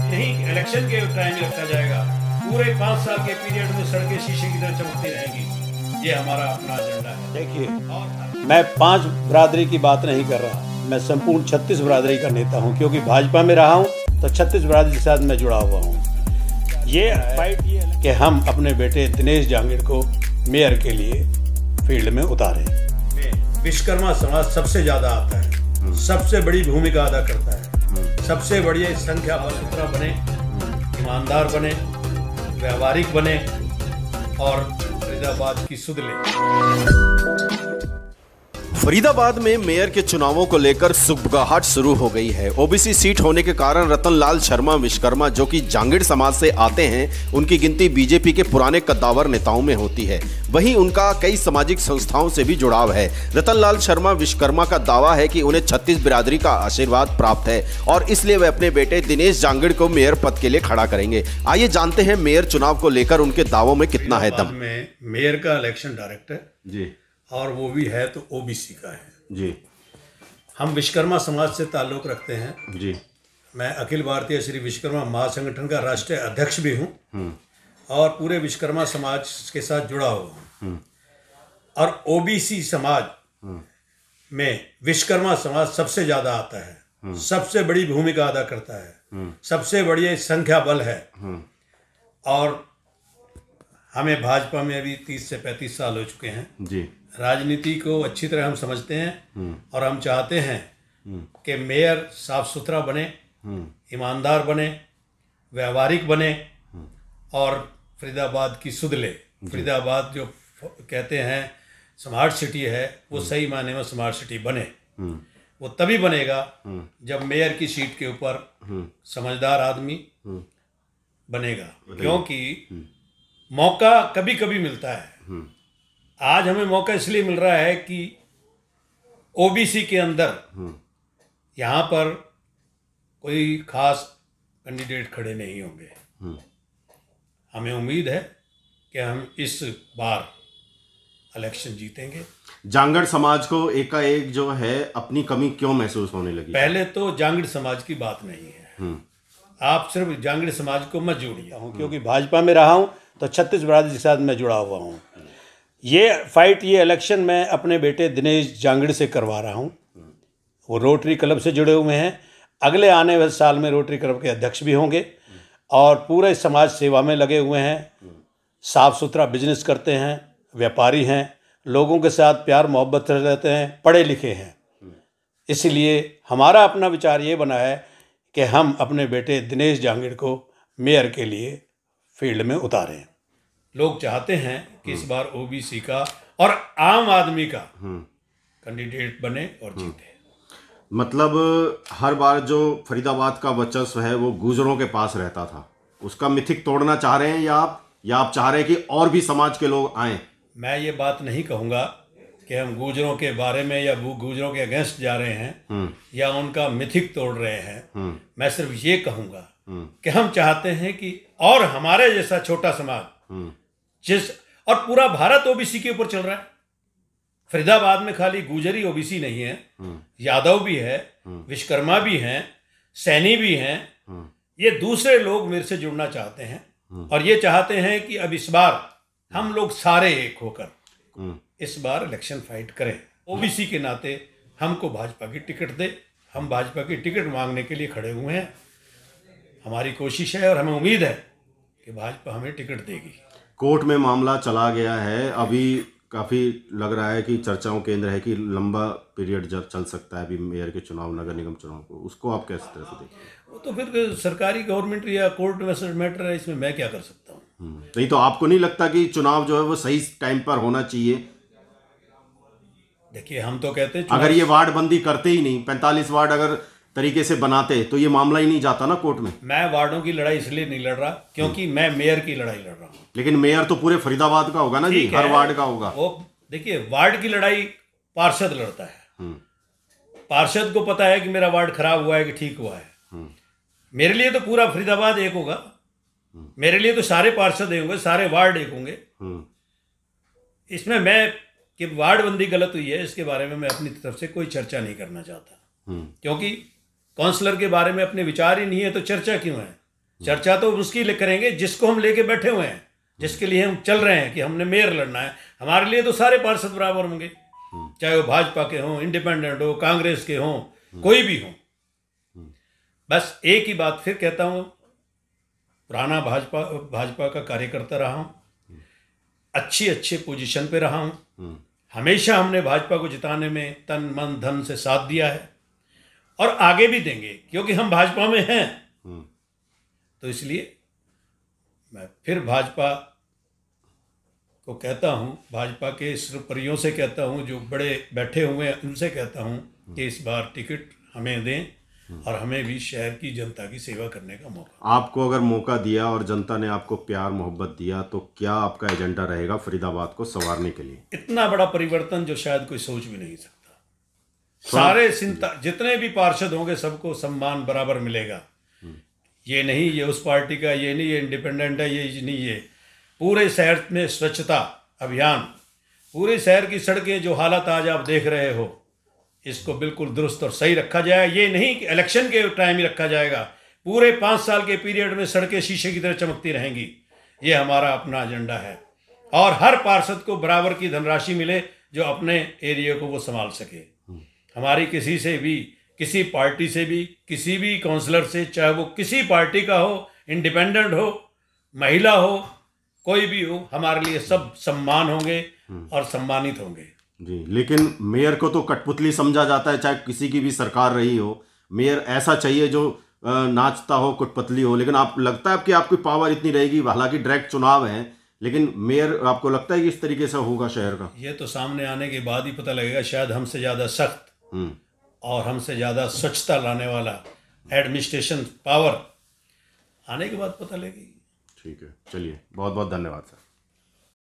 यही इलेक्शन के टाइम में रखा जाएगा। पूरे 5 साल के पीरियड में सड़कें शीशे की तरह चमकती रहेंगी। ये हमारा अपना एजेंडा है। देखिए, मैं 5 बिरादरी की बात नहीं कर रहा, मैं संपूर्ण 36 बिरादरी का नेता हूं, क्योंकि भाजपा में रहा हूं तो 36 बिरादरी के साथ मैं जुड़ा हुआ हूं। ये फाइट ये कि हम अपने बेटे दिनेश जांगड़ को मेयर के लिए फील्ड में उतारें। विश्वकर्मा समाज सबसे ज्यादा आता है, सबसे बड़ी भूमिका अदा करता है, सबसे बढ़िया संख्या बल बने, ईमानदार बने, व्यावहारिक बने और फरीदाबाद की सुध ले। फरीदाबाद में मेयर के चुनावों को लेकर सुगबुगाहट शुरू हो गई है। ओबीसी सीट होने के कारण रतनलाल शर्मा विश्वकर्मा, जो कि जांगड़ समाज से आते हैं, उनकी गिनती बीजेपी के पुराने कद्दावर नेताओं में होती है। वहीं उनका कई सामाजिक संस्थाओं से भी जुड़ाव है। रतनलाल शर्मा विश्वकर्मा का दावा है कि उन्हें 36 बिरादरी का आशीर्वाद प्राप्त है और इसलिए वे अपने बेटे दिनेश जांगड़ को मेयर पद के लिए खड़ा करेंगे। आइए जानते हैं मेयर चुनाव को लेकर उनके दावों में कितना है दम। मेयर का इलेक्शन डायरेक्टर जी, और वो भी है तो ओबीसी का है जी। हम विश्वकर्मा समाज से ताल्लुक़ रखते हैं जी। मैं अखिल भारतीय श्री विश्वकर्मा महासंगठन का राष्ट्रीय अध्यक्ष भी हूँ और पूरे विश्वकर्मा समाज के साथ जुड़ा हुआ हूँ। और ओबीसी समाज में विश्वकर्मा समाज सबसे ज़्यादा आता है, सबसे बड़ी भूमिका अदा करता है, सबसे बढ़िया संख्या बल है। और हमें भाजपा में अभी 30 से 35 साल हो चुके हैं जी। राजनीति को अच्छी तरह हम समझते हैं और हम चाहते हैं कि मेयर साफ सुथरा बने, ईमानदार बने, व्यावहारिक बने और फरीदाबाद की सुध ले। फरीदाबाद जो कहते हैं स्मार्ट सिटी है, वो सही मायने में स्मार्ट सिटी बने। वो तभी बनेगा जब मेयर की सीट के ऊपर समझदार आदमी बनेगा, क्योंकि मौका कभी कभी मिलता है। आज हमें मौका इसलिए मिल रहा है कि ओबीसी के अंदर यहाँ पर कोई खास कैंडिडेट खड़े नहीं होंगे। हमें उम्मीद है कि हम इस बार इलेक्शन जीतेंगे। जांगड़ समाज को एकाएक जो है अपनी कमी क्यों महसूस होने लगी? पहले तो जांगड़ समाज की बात नहीं है, आप सिर्फ जांगड़ समाज को मत जोड़िए। क्योंकि भाजपा में रहा हूँ तो 36 बिरादरी के साथ मैं जुड़ा हुआ हूँ। ये फाइट ये इलेक्शन मैं अपने बेटे दिनेश जांगड़ से करवा रहा हूँ। वो रोटरी क्लब से जुड़े हुए हैं, अगले आने वाले साल में रोटरी क्लब के अध्यक्ष भी होंगे और पूरे समाज सेवा में लगे हुए हैं। साफ सुथरा बिजनेस करते हैं, व्यापारी हैं, लोगों के साथ प्यार मोहब्बत रहते हैं, पढ़े लिखे हैं। इसलिए हमारा अपना विचार ये बना है कि हम अपने बेटे दिनेश जांगड़ को मेयर के लिए फील्ड में उतारें। लोग चाहते हैं कि इस बार ओबीसी का और आम आदमी का कैंडिडेट बने और जीते। मतलब हर बार जो फरीदाबाद का वर्चस्व है वो गुजरों के पास रहता था, उसका मिथिक तोड़ना चाह रहे हैं या आप चाह रहे हैं कि और भी समाज के लोग आएं? मैं ये बात नहीं कहूँगा कि हम गुजरों के बारे में या गुजरों के अगेंस्ट जा रहे हैं या उनका मिथिक तोड़ रहे हैं। मैं सिर्फ ये कहूँगा कि हम चाहते हैं कि और हमारे जैसा छोटा समाज और पूरा भारत ओबीसी के ऊपर चल रहा है। फरीदाबाद में खाली गुजरी ओबीसी नहीं है, यादव भी है, विश्वकर्मा भी हैं, सैनी भी हैं। ये दूसरे लोग मेरे से जुड़ना चाहते हैं और ये चाहते हैं कि अब इस बार हम लोग सारे एक होकर इस बार इलेक्शन फाइट करें। ओबीसी के नाते हमको भाजपा की टिकट दे, हम भाजपा की टिकट मांगने के लिए खड़े हुए हैं। हमारी कोशिश है और हमें उम्मीद है कि भाजपा हमें टिकट देगी। कोर्ट में मामला चला गया है, अभी काफ़ी लग रहा है कि चर्चाओं के केंद्र है कि लंबा पीरियड चल सकता है अभी मेयर के चुनाव, नगर निगम चुनाव को। उसको आप कैसे तरह से देखिए? वो तो फिर सरकारी गवर्नमेंट या कोर्ट मैटर है, इसमें मैं क्या कर सकता हूँ। नहीं तो आपको नहीं लगता कि चुनाव जो है वो सही टाइम पर होना चाहिए? देखिए, हम तो कहते हैं अगर ये वार्ड बंदी करते ही नहीं, 45 वार्ड अगर तरीके से बनाते तो ये मामला ही नहीं जाता ना कोर्ट में। मैं वार्डों की लड़ाई इसलिए नहीं लड़ रहा क्योंकि मैं मेयर की लड़ाई लड़ रहा हूँ। लेकिन मेयर तो पूरे फरीदाबाद का होगा ना जी, हर वार्ड का होगा। वो देखिए, वार्ड की लड़ाई पार्षद लड़ता है। पार्षद को पता है कि मेरा वार्ड खराब हुआ है कि ठीक हुआ है। मेरे लिए तो पूरा फरीदाबाद एक होगा, मेरे लिए तो सारे पार्षद एक होंगे, सारे वार्ड एक होंगे। इसमें मैं कि वार्ड बंदी गलत हुई है इसके बारे में मैं अपनी तरफ से कोई चर्चा नहीं करना चाहता, क्योंकि काउंसलर के बारे में अपने विचार ही नहीं है तो चर्चा क्यों है। चर्चा तो उसकी करेंगे जिसको हम लेके बैठे हुए हैं, जिसके लिए हम चल रहे हैं कि हमने मेयर लड़ना है। हमारे लिए तो सारे पार्षद बराबर होंगे, चाहे वो भाजपा के हों, इंडिपेंडेंट हो, कांग्रेस के हों, कोई भी हो। बस एक ही बात फिर कहता हूँ, पुराना भाजपा का कार्यकर्ता रहा हूँ, अच्छी पोजीशन पे रहा हूँ, हमेशा हमने भाजपा को जिताने में तन मन धन से साथ दिया है और आगे भी देंगे, क्योंकि हम भाजपा में हैं। तो इसलिए मैं फिर भाजपा को कहता हूँ, भाजपा के सिरपरियों से कहता हूँ, जो बड़े बैठे हुए हैं उनसे कहता हूँ कि इस बार टिकट हमें दें और हमें भी शहर की जनता की सेवा करने का मौका। आपको अगर मौका दिया और जनता ने आपको प्यार मोहब्बत दिया तो क्या आपका एजेंडा रहेगा फरीदाबाद को संवारने के लिए? इतना बड़ा परिवर्तन जो शायद कोई सोच भी नहीं सकता। सारे जितने भी पार्षद होंगे सबको सम्मान बराबर मिलेगा। ये नहीं ये उस पार्टी का, ये नहीं ये इंडिपेंडेंट है, ये नहीं ये। पूरे शहर में स्वच्छता अभियान, पूरे शहर की सड़कें जो हालत आज आप देख रहे हो, इसको बिल्कुल दुरुस्त और सही रखा जाए। ये नहीं कि इलेक्शन के टाइम ही रखा जाएगा, पूरे 5 साल के पीरियड में सड़कें शीशे की तरह चमकती रहेंगी। ये हमारा अपना एजेंडा है। और हर पार्षद को बराबर की धनराशि मिले जो अपने एरिया को वो संभाल सके। हमारी किसी से भी, किसी पार्टी से भी, किसी भी काउंसलर से, चाहे वो किसी पार्टी का हो, इंडिपेंडेंट हो, महिला हो, कोई भी हो, हमारे लिए सब सम्मान होंगे और सम्मानित होंगे जी। लेकिन मेयर को तो कठपुतली समझा जाता है, चाहे किसी की भी सरकार रही हो। मेयर ऐसा चाहिए जो नाचता हो, कठपुतली हो। लेकिन आप लगता है कि आपकी पावर इतनी रहेगी, हालांकि डायरेक्ट चुनाव है, लेकिन मेयर आपको लगता है कि इस तरीके से होगा शहर का? ये तो सामने आने के बाद ही पता लगेगा। शायद हमसे ज़्यादा सख्त और हमसे ज़्यादा स्वच्छता लाने वाला एडमिनिस्ट्रेशन पावर आने के बाद पता लगेगी। ठीक है, चलिए, बहुत बहुत धन्यवाद सर।